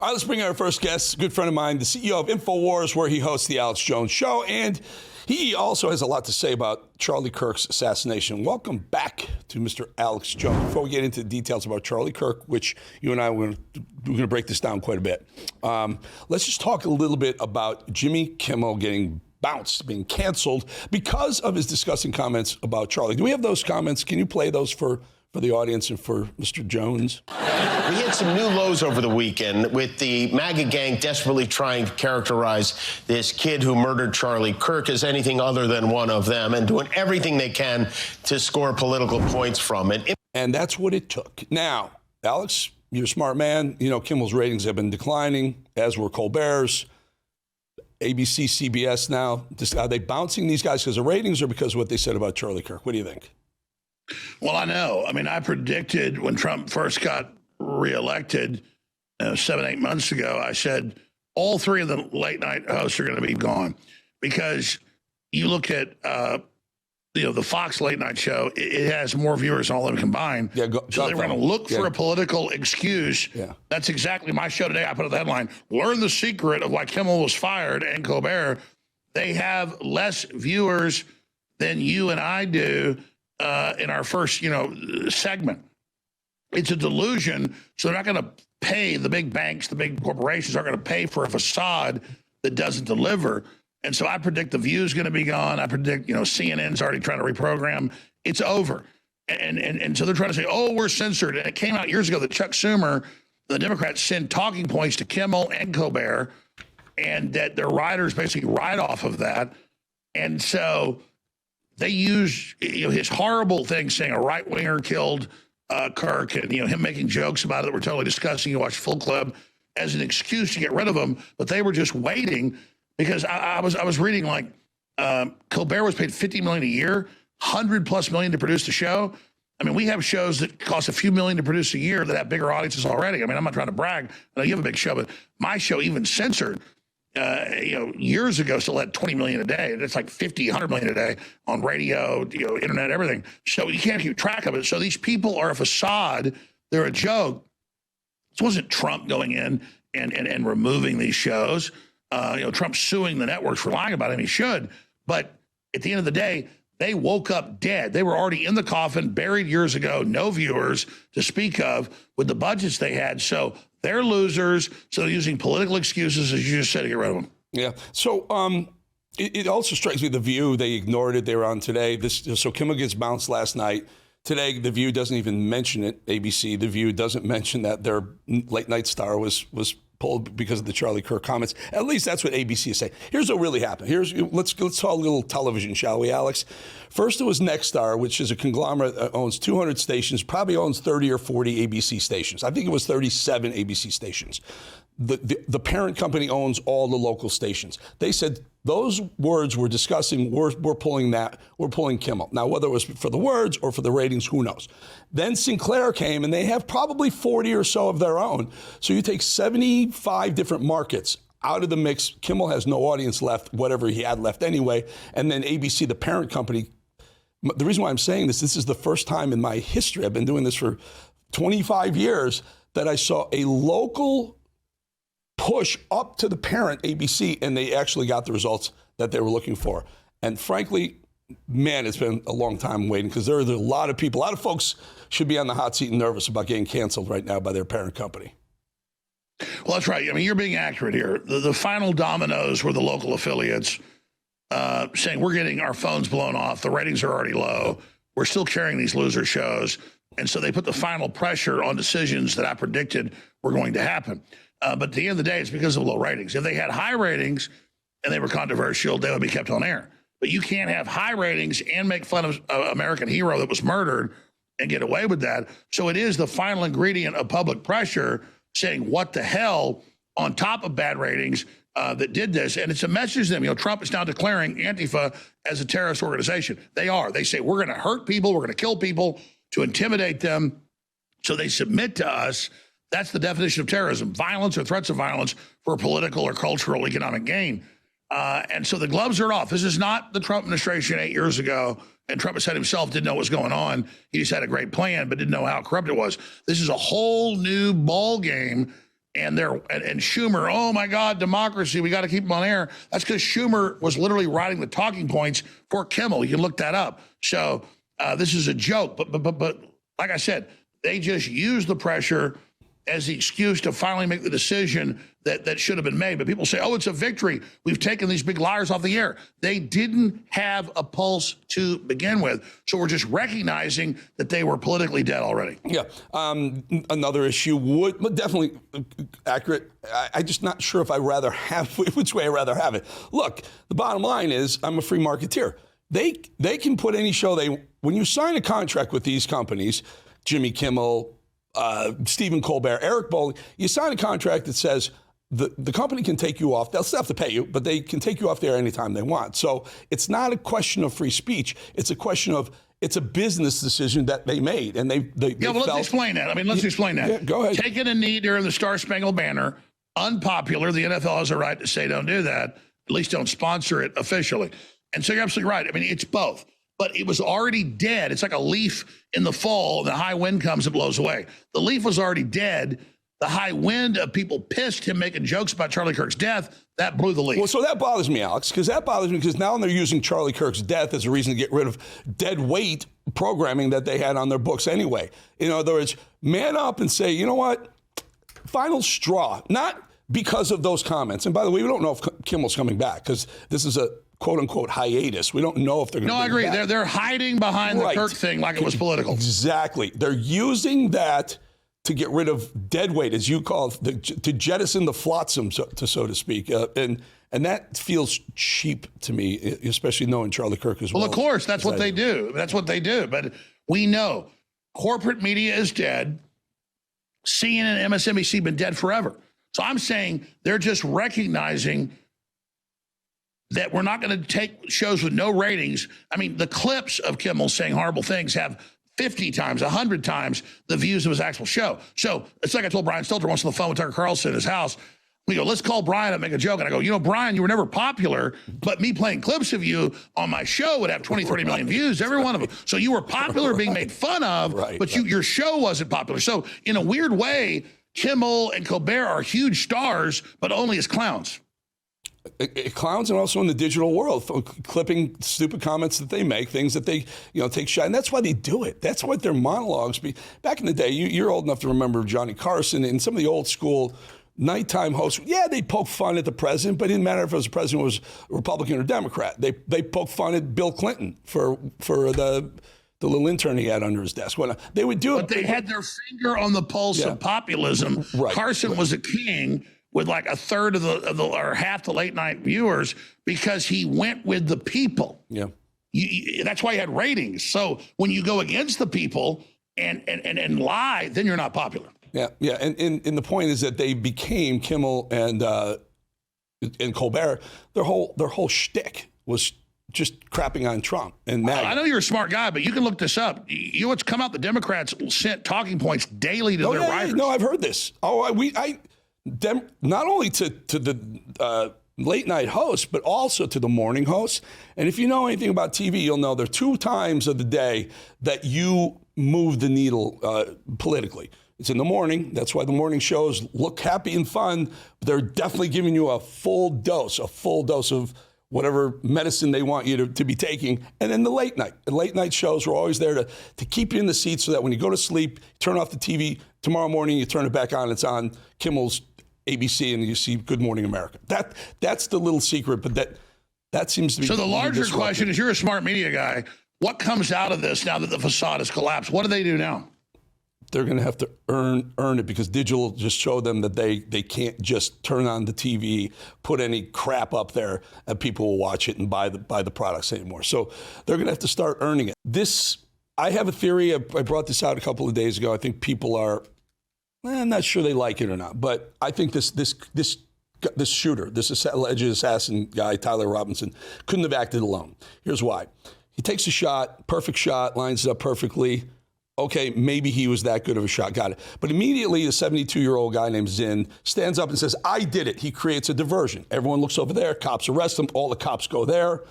All right, let's bring in our first guest, a good friend of mine, the CEO of InfoWars, where he hosts the Alex Jones Show, and he also has a lot to say about Charlie Kirk's assassination. Welcome back to Mr. Alex Jones. Before we get into the details about Charlie Kirk, which you and I we're going to break this down quite a bit, let's just talk a little bit about Jimmy Kimmel getting bounced, being canceled because of his disgusting comments about Charlie. Do we have those comments? Can you play those for the audience and for Mr. Jones? We hit some new lows over the weekend with the MAGA gang desperately trying to characterize this kid who murdered Charlie Kirk as anything other than one of them and doing everything they can to score political points from it. And that's what it took. Now, Alex, you're a smart man. You know, Kimmel's ratings have been declining, as were Colbert's. ABC, CBS now. Are they bouncing these guys because of ratings or because of what they said about Charlie Kirk? What do you think? Well, I know. I mean, I predicted when Trump first got reelected 7-8 months ago, I said all three of the late night hosts are going to be gone because you look at, the Fox late night show, it has more viewers than all of them combined. Yeah, so they were going to look for a political excuse. Yeah. That's exactly my show today. I put up the headline, learn the secret of why Kimmel was fired and Colbert. They have less viewers than you and I do in our first, segment. It's a delusion. So they're not going to pay the big banks, the big corporations aren't going to pay for a facade that doesn't deliver. And so I predict the View is going to be gone. I predict, CNN's already trying to reprogram. It's over. And so they're trying to say, oh, we're censored. And it came out years ago that Chuck Schumer, the Democrats, send talking points to Kimmel and Colbert, and that their writers basically write off of that. And so they use his horrible thing saying a right-winger killed Kirk and him making jokes about it that were totally disgusting. You watch Full Club as an excuse to get rid of him, but they were just waiting because I was reading like Colbert was paid $50 million a year, $100+ million to produce the show. I mean, we have shows that cost a few million to produce a year that have bigger audiences already. I mean, I'm not trying to brag. I know you have a big show, but my show, even censored, years ago, still had 20 million a day. It's like 50, 100 million a day on radio, internet, everything. So you can't keep track of it. So these people are a facade. They're a joke. This wasn't Trump going in and removing these shows. Trump suing the networks for lying about him. He should. But at the end of the day, they woke up dead. They were already in the coffin, buried years ago, no viewers to speak of with the budgets they had. So they're losers. So they're using political excuses, as you just said, to get rid of them. Yeah. So it also strikes me, The View, they ignored it. They were on today. So Kimmel gets bounced last night. Today, The View doesn't even mention it. ABC, The View doesn't mention that their late night star was pulled because of the Charlie Kirk comments. At least that's what ABC is saying. Here's what really happened. Let's talk a little television, shall we, Alex? First, it was Nexstar, which is a conglomerate that owns 200 stations, probably owns 30 or 40 ABC stations. I think it was 37 ABC stations. The parent company owns all the local stations. They said those words we're discussing, we're pulling that, we're pulling Kimmel. Now, whether it was for the words or for the ratings, who knows? Then Sinclair came, and they have probably 40 or so of their own. So you take 75 different markets out of the mix. Kimmel has no audience left, whatever he had left anyway. And then ABC, the parent company. The reason why I'm saying this is the first time in my history, I've been doing this for 25 years, that I saw a local push up to the parent ABC, and they actually got the results that they were looking for. And frankly, man, it's been a long time waiting because there are a lot of people, a lot of folks should be on the hot seat and nervous about getting canceled right now by their parent company. Well, that's right. I mean, you're being accurate here. The final dominoes were the local affiliates saying we're getting our phones blown off. The ratings are already low. We're still carrying these loser shows. And so they put the final pressure on decisions that I predicted were going to happen. But at the end of the day, it's because of low ratings. If they had high ratings and they were controversial, they would be kept on air. But you can't have high ratings and make fun of an American hero that was murdered and get away with that. So it is the final ingredient of public pressure saying, what the hell, on top of bad ratings that did this. And it's a message to them. Trump is now declaring Antifa as a terrorist organization. They are. They say, we're going to hurt people. We're going to kill people to intimidate them. So they submit to us. That's the definition of terrorism, violence or threats of violence for political or cultural economic gain. And so the gloves are off. This is not the Trump administration 8 years ago. And Trump said himself didn't know what was going on. He just had a great plan, but didn't know how corrupt it was. This is a whole new ball game. and Schumer, oh my God, democracy, we got to keep them on air. That's because Schumer was literally writing the talking points for Kimmel. You can look that up. So this is a joke, but like I said, they just use the pressure as the excuse to finally make the decision that should have been made. But people say, oh, it's a victory. We've taken these big liars off the air. They didn't have a pulse to begin with. So we're just recognizing that they were politically dead already. Yeah. Another issue would definitely accurate. I'm just not sure if I'd rather have, which way I'd rather have it. Look, the bottom line is I'm a free marketeer. They can put any show when you sign a contract with these companies, Jimmy Kimmel, Stephen Colbert, Eric Bolling, you sign a contract that says the company can take you off. They'll still have to pay you, but they can take you off there anytime they want. So it's not a question of free speech. It's a question of it's a business decision that they made. And they let's explain that. Let's explain that. Yeah, go ahead. Taking a knee during the Star Spangled Banner, unpopular. The NFL has a right to say don't do that. At least don't sponsor it officially. And so you're absolutely right. It's both. But it was already dead. It's like a leaf in the fall. The high wind comes and blows away. The leaf was already dead. The high wind of people pissed him making jokes about Charlie Kirk's death, that blew the leaf. Well, so that bothers me, Alex, because now they're using Charlie Kirk's death as a reason to get rid of dead weight programming that they had on their books anyway. In other words, man up and say, you know what, final straw. Not because of those comments. And by the way, we don't know if Kimmel's coming back because this is a quote-unquote hiatus. We don't know if they're going to. No, I agree. Back. They're hiding behind the Kirk thing like it was political. Exactly. They're using that to get rid of dead weight, as you call it, to jettison the flotsam, so to speak. And that feels cheap to me, especially knowing Charlie Kirk as well. Well, of course, that's what they do. That's what they do. But we know corporate media is dead. CNN and MSNBC have been dead forever. So I'm saying they're just recognizing that we're not going to take shows with no ratings. The clips of Kimmel saying horrible things have 50 times, 100 times the views of his actual show. So it's like I told Brian Stelter once on the phone with Tucker Carlson at his house. We go, let's call Brian and make a joke. And I go, Brian, you were never popular, but me playing clips of you on my show would have 20, 30 million views, every one of them. So you were popular being made fun of, but your show wasn't popular. So in a weird way, Kimmel and Colbert are huge stars, but only as clowns. Clowns, and also in the digital world, clipping stupid comments that they make, things that they take shot, and that's why they do it. That's what their monologues be. Back in the day, you're old enough to remember Johnny Carson and some of the old school nighttime hosts. Yeah, they poke fun at the president, but it didn't matter if the president was Republican or Democrat. They poke fun at Bill Clinton for the little intern he had under his desk. When they would do it, but they had their finger on the pulse of populism. Right. Carson was a king with like a third of the or half the late night viewers because he went with the people. Yeah, that's why he had ratings. So when you go against the people and lie, then you're not popular. Yeah. And the point is that they became Kimmel and Colbert. Their whole shtick was just crapping on Trump and MAGA. I know you're a smart guy, but you can look this up. You know what's come out? The Democrats sent talking points daily to their writers. No, I've heard this. Not only to the late night hosts, but also to the morning hosts. And if you know anything about TV, you'll know there are 2 times of the day that you move the needle politically. It's in the morning. That's why the morning shows look happy and fun. But they're definitely giving you a full dose of whatever medicine they want you to be taking. And then the late night shows are always there to keep you in the seat so that when you go to sleep, turn off the TV, tomorrow morning you turn it back on, it's on Kimmel's ABC and you see Good Morning America. That's the little secret, but that seems to be. So the larger question is, you're a smart media guy. What comes out of this now that the facade has collapsed? What do they do now? They're going to have to earn it because digital just showed them that they can't just turn on the TV, put any crap up there, and people will watch it and buy the products anymore. So they're going to have to start earning it. I have a theory. I brought this out a couple of days ago. I think people are, I'm not sure they like it or not, but I think this shooter, this alleged assassin guy, Tyler Robinson, couldn't have acted alone. Here's why. He takes a shot, perfect shot, lines it up perfectly. Okay, maybe he was that good of a shot, got it. But immediately, a 72-year-old guy named Zinn stands up and says, I did it. He creates a diversion. Everyone looks over there, cops arrest him, all the cops go there,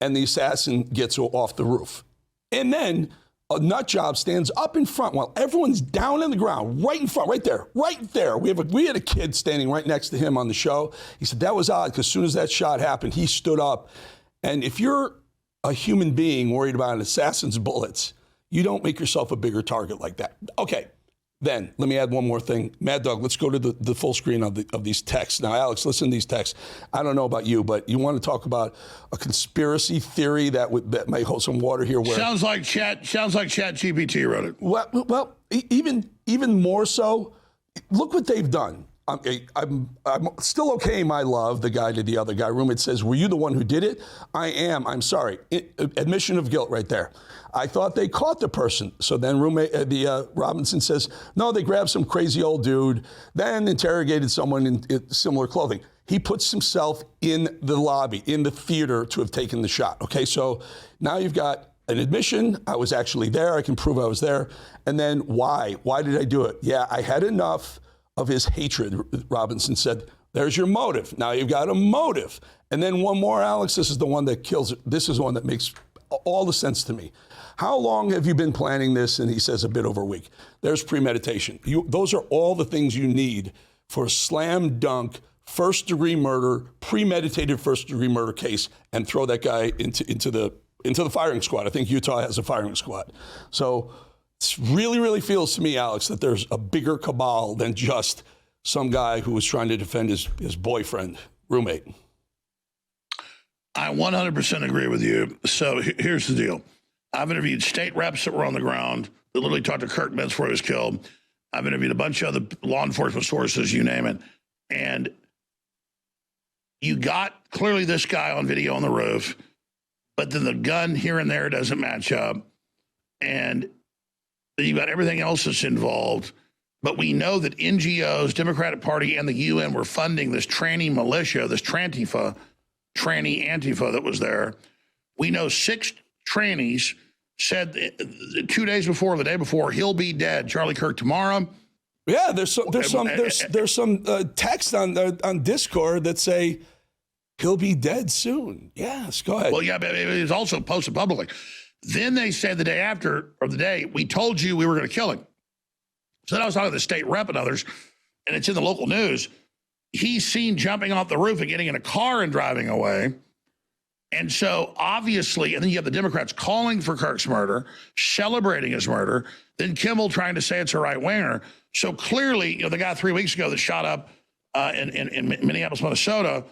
and the assassin gets off the roof. And then a nut job stands up in front while everyone's down on the ground, right in front, right there. We had a kid standing right next to him on the show. He said that was odd because as soon as that shot happened, he stood up. And if you're a human being worried about an assassin's bullets, you don't make yourself a bigger target like that. Okay. Then, let me add one more thing. Mad Dog, let's go to the full screen of these texts. Now, Alex, listen to these texts. I don't know about you, but you want to talk about a conspiracy theory that might hold some water here. Where sounds like Chat GPT wrote it. Well, even more so, look what they've done. I'm still okay, my love, the guy to the other guy. Roommate says, were you the one who did it? I am. I'm sorry. Admission of guilt right there. I thought they caught the person. So then Robinson says, no, they grabbed some crazy old dude, then interrogated someone in similar clothing. He puts himself in the lobby, in the theater to have taken the shot. Okay, so now you've got an admission. I was actually there. I can prove I was there. And then why? Why did I do it? Yeah, I had enough of his hatred, Robinson said. There's your motive. Now you've got a motive. And then one more, Alex, this is the one that kills it. This is one that makes all the sense to me. How long have you been planning this? And he says a bit over a week. There's premeditation. Those are all the things you need for a slam dunk, first-degree murder, premeditated first-degree murder case, and throw that guy into the firing squad. I think Utah has a firing squad. So it really feels to me, Alex, that there's a bigger cabal than just some guy who was trying to defend his boyfriend, roommate. I 100% agree with you. So here's the deal. I've interviewed state reps that were on the ground that literally talked to Kirk Mintz before he was killed. I've interviewed a bunch of other law enforcement sources, you name it. And you got clearly this guy on video on the roof, but then the gun here and there doesn't match up. And then you've got everything else that's involved. But we know that NGOs, Democratic Party, and the UN were funding this tranny militia, this tranny Antifa that was there. We know 6 trannies said 2 days before, the day before, he'll be dead, Charlie Kirk, tomorrow. Yeah, there's some text on Discord that say he'll be dead soon. Yes, go ahead. Well, yeah, but it was also posted publicly. Then they said the day after, or the day, we told you we were going to kill him. So then I was talking to the state rep and others, and it's in the local news. He's seen jumping off the roof and getting in a car and driving away. And so obviously, and then you have the Democrats calling for Kirk's murder, celebrating his murder, then Kimmel trying to say it's a right winger. So clearly, the guy 3 weeks ago that shot up in Minneapolis, Minnesota,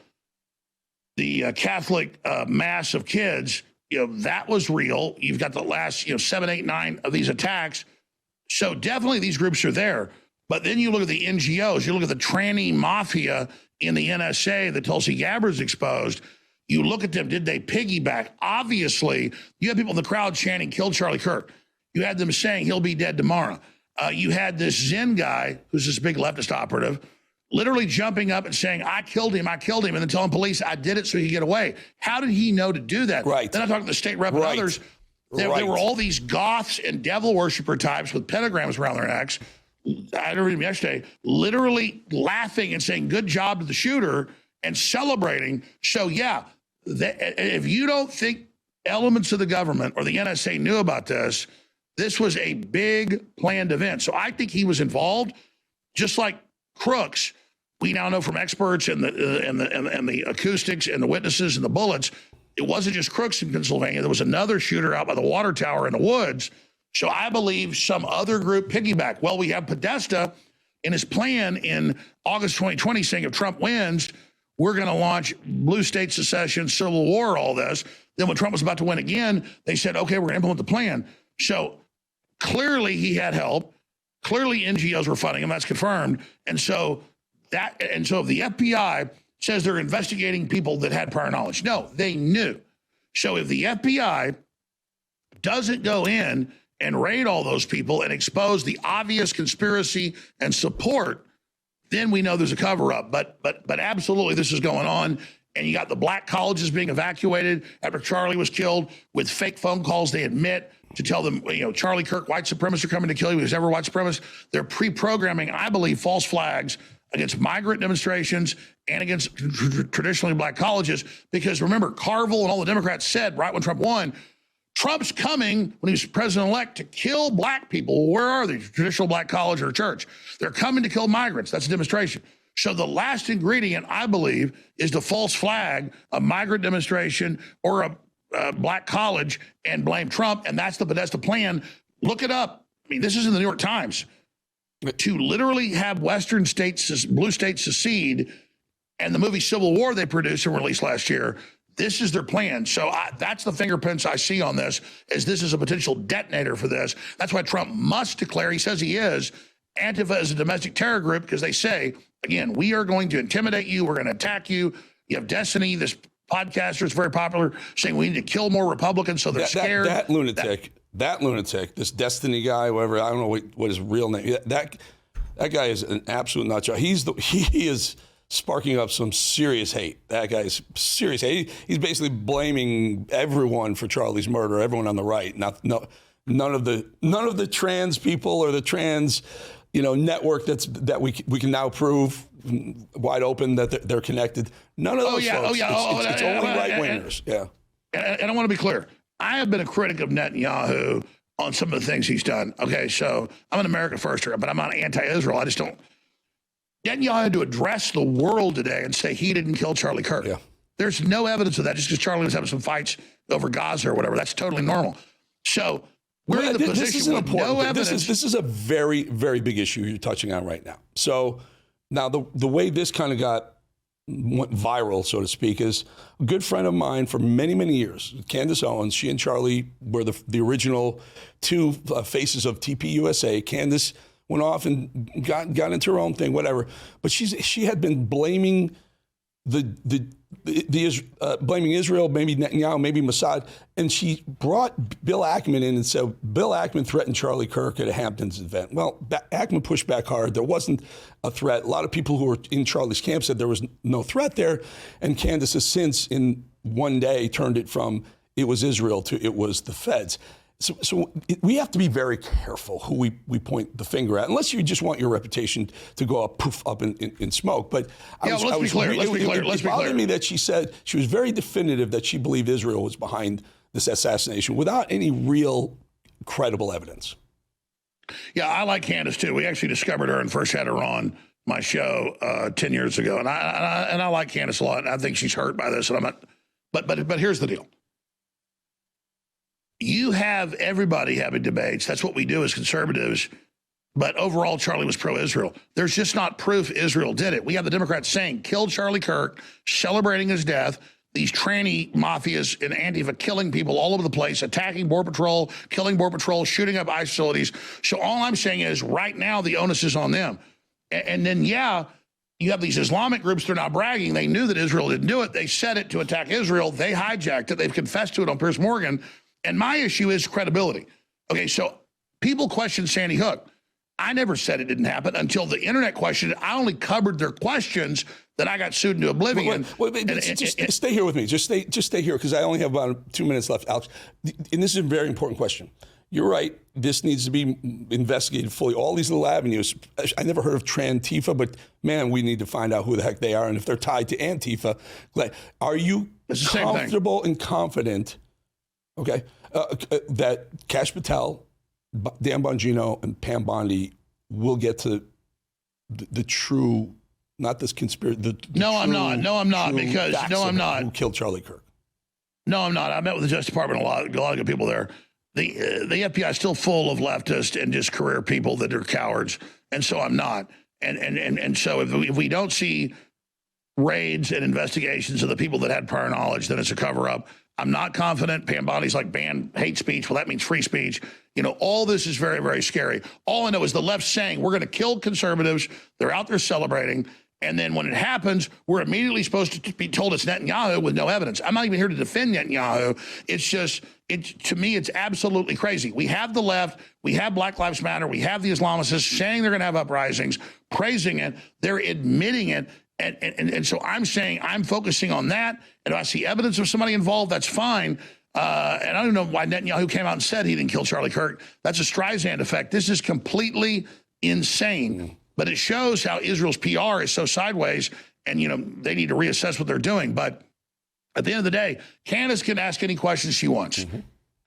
the Catholic mass of kids, that was real. You've got the last 7, 8, 9 of these attacks. So definitely these groups are there. But then you look at the NGOs, you look at the tranny mafia in the NSA that Tulsi Gabbard's exposed. You look at them, did they piggyback? Obviously, you had people in the crowd chanting, kill Charlie Kirk. You had them saying he'll be dead tomorrow. You had this Zen guy, who's this big leftist operative, literally jumping up and saying, I killed him, and then telling police I did it so he could get away. How did he know to do that? Right. Then I talked to the state rep and others. There were all these goths and devil worshiper types with pentagrams around their necks. I interviewed him yesterday, literally laughing and saying, good job to the shooter and celebrating. So, yeah, if you don't think elements of the government or the NSA knew about this, this was a big planned event. So I think he was involved, just like Crooks. We now know from experts and the acoustics and the witnesses and the bullets, it wasn't just Crooks in Pennsylvania. There was another shooter out by the water tower in the woods. So I believe some other group piggyback. Well, we have Podesta in his plan in August 2020 saying if Trump wins, we're going to launch blue state secession, civil war, all this. Then when Trump was about to win again, they said, okay, we're going to implement the plan. So clearly he had help. Clearly NGOs were funding him. That's confirmed. And so if the FBI says they're investigating people that had prior knowledge, no, they knew. So if the FBI doesn't go in and raid all those people and expose the obvious conspiracy and support, then we know there's a cover-up. But absolutely, this is going on. And you got the black colleges being evacuated after Charlie was killed with fake phone calls they admit to tell them, Charlie Kirk, white supremacists are coming to kill you. Who's ever white supremacist? They're pre-programming, I believe, false flags against migrant demonstrations and against traditionally black colleges. Because remember, Carville and all the Democrats said right when Trump won, Trump's coming when he's president-elect to kill black people. Where are they? Traditional black college or church. They're coming to kill migrants. That's a demonstration. So the last ingredient, I believe, is the false flag, a migrant demonstration or a black college, and blame Trump. And that's the plan. Look it up. I mean, this is in the New York Times. To literally have Western states, blue states secede, and the movie Civil War they produced and released last year, this is their plan. So that's the fingerprints I see on this, is this is a potential detonator for this. That's why Trump must declare, he says he is, Antifa is a domestic terror group, because they say, again, we are going to intimidate you. We're going to attack you. You have Destiny, this podcaster is very popular, saying we need to kill more Republicans, so they're scared. That lunatic, this Destiny guy, whatever, I don't know what his real name is. That guy is an absolute nutjob. He is sparking up some serious hate. That guy is serious hate. He's basically blaming everyone for Charlie's murder, everyone on the right. None of the trans people or the trans, network that we can now prove wide open that they're connected. None of those folks. It's only right-wingers. And I want to be clear. I have been a critic of Netanyahu on some of the things he's done. Okay, so I'm an America firster, but I'm not anti-Israel. I just don't. Netanyahu had to address the world today and say he didn't kill Charlie Kirk. Yeah. There's no evidence of that, just because Charlie was having some fights over Gaza or whatever. That's totally normal. So we're in the position with no evidence. This is a very, very big issue you're touching on right now. So now the way this kind of went viral, so to speak, is a good friend of mine for many, many years, Candace Owens. She and Charlie were the original two faces of TPUSA. Candace went off and got into her own thing, whatever. But she had been blaming blaming Israel, maybe Netanyahu, maybe Mossad, and she brought Bill Ackman in and said Bill Ackman threatened Charlie Kirk at a Hamptons event. Well, Ackman pushed back hard. There wasn't a threat. A lot of people who were in Charlie's camp said there was no threat there, and Candace has since, in one day, turned it from it was Israel to it was the feds. So we have to be very careful who we point the finger at, unless you just want your reputation to go up in smoke. But let's be clear. It bothered me that she said she was very definitive that she believed Israel was behind this assassination without any real credible evidence. Yeah, I like Candace too. We actually discovered her and first had her on my show 10 years ago, and I like Candace a lot. I think she's hurt by this, and I'm not. But here's the deal. You have everybody having debates. That's what we do as conservatives. But overall, Charlie was pro-Israel. There's just not proof Israel did it. We have the Democrats saying, kill Charlie Kirk, celebrating his death. These tranny mafias in Antifa killing people all over the place, attacking Border Patrol, killing Border Patrol, shooting up ICE facilities. So all I'm saying is right now the onus is on them. And then, you have these Islamic groups, they're not bragging. They knew that Israel didn't do it. They said it to attack Israel. They hijacked it. They've confessed to it on Piers Morgan. And my issue is credibility. Okay, so people question Sandy Hook. I never said it didn't happen until the internet questioned it. I only covered their questions that I got sued into oblivion. Just stay here with me. Just stay here, because I only have about 2 minutes left, Alex. And this is a very important question. You're right. This needs to be investigated fully. All these little avenues. I never heard of Trantifa, but man, we need to find out who the heck they are and if they're tied to Antifa. Are you comfortable and confident? Okay, that Kash Patel, Dan Bongino, and Pam Bondi will get to the true, not this conspiracy. I'm not. Because I'm not. Who killed Charlie Kirk? No, I'm not. I met with the Justice Department, a lot of good people there. The FBI is still full of leftists and just career people that are cowards, and so I'm not. And so if we don't see raids and investigations of the people that had prior knowledge, then it's a cover-up. I'm not confident. Pam Bondi's like ban hate speech. Well, that means free speech. All this is very, very scary. All I know is the left saying we're going to kill conservatives. They're out there celebrating. And then when it happens, we're immediately supposed to be told it's Netanyahu with no evidence. I'm not even here to defend Netanyahu. It's just, to me, it's absolutely crazy. We have the left. We have Black Lives Matter. We have the Islamists saying they're going to have uprisings, praising it. They're admitting it. And so I'm saying I'm focusing on that. And if I see evidence of somebody involved, that's fine. And I don't know why Netanyahu came out and said he didn't kill Charlie Kirk. That's a Streisand effect. This is completely insane. But it shows how Israel's PR is so sideways, and, they need to reassess what they're doing. But at the end of the day, Candace can ask any questions she wants.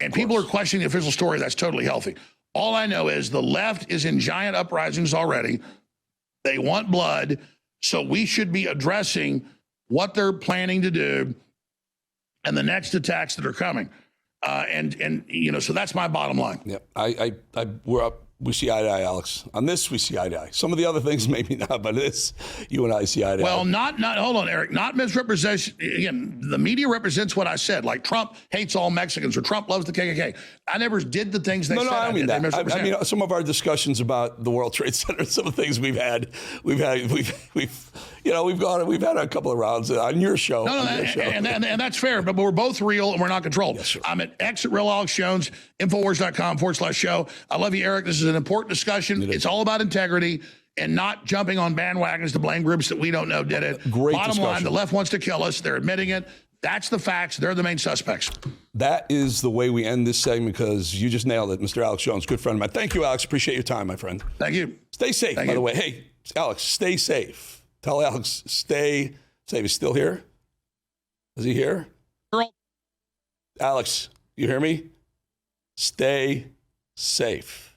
And people are questioning the official story. That's totally healthy. All I know is the left is in giant uprisings already. They want blood. So we should be addressing what they're planning to do and the next attacks that are coming. And you know, so that's my bottom line. Yeah, we're up. We see eye to eye, Alex. On this, we see eye to eye. Some of the other things, maybe not, but this, you and I see eye to eye. Well, not, hold on, Eric, not misrepresentation. Again, the media represents what I said, like Trump hates all Mexicans or Trump loves the KKK. I never did the things they said. No, I mean did. that. I mean, some of our discussions about the World Trade Center, some of the things we've had, we've had a couple of rounds on your show. And that's fair, but we're both real and we're not controlled. Yes, sir. I'm at Real Alex Jones, Infowars.com/show. I love you, Eric. This is an important discussion. It's all about integrity and not jumping on bandwagons to blame groups that we don't know did it. Great Bottom discussion. line, the left wants to kill us. They're admitting it. That's the facts. They're the main suspects. That is the way we end this segment because you just nailed it, Mr. Alex Jones, good friend of mine. Thank you, Alex. Appreciate your time, my friend. Thank you. Stay safe, by the way. Hey, Alex, stay safe. Tell Alex, stay safe. He's still here? Is he here? Girl. Alex, you hear me? Stay safe.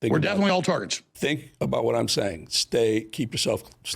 We're definitely all targets. Think about what I'm saying. Keep yourself safe.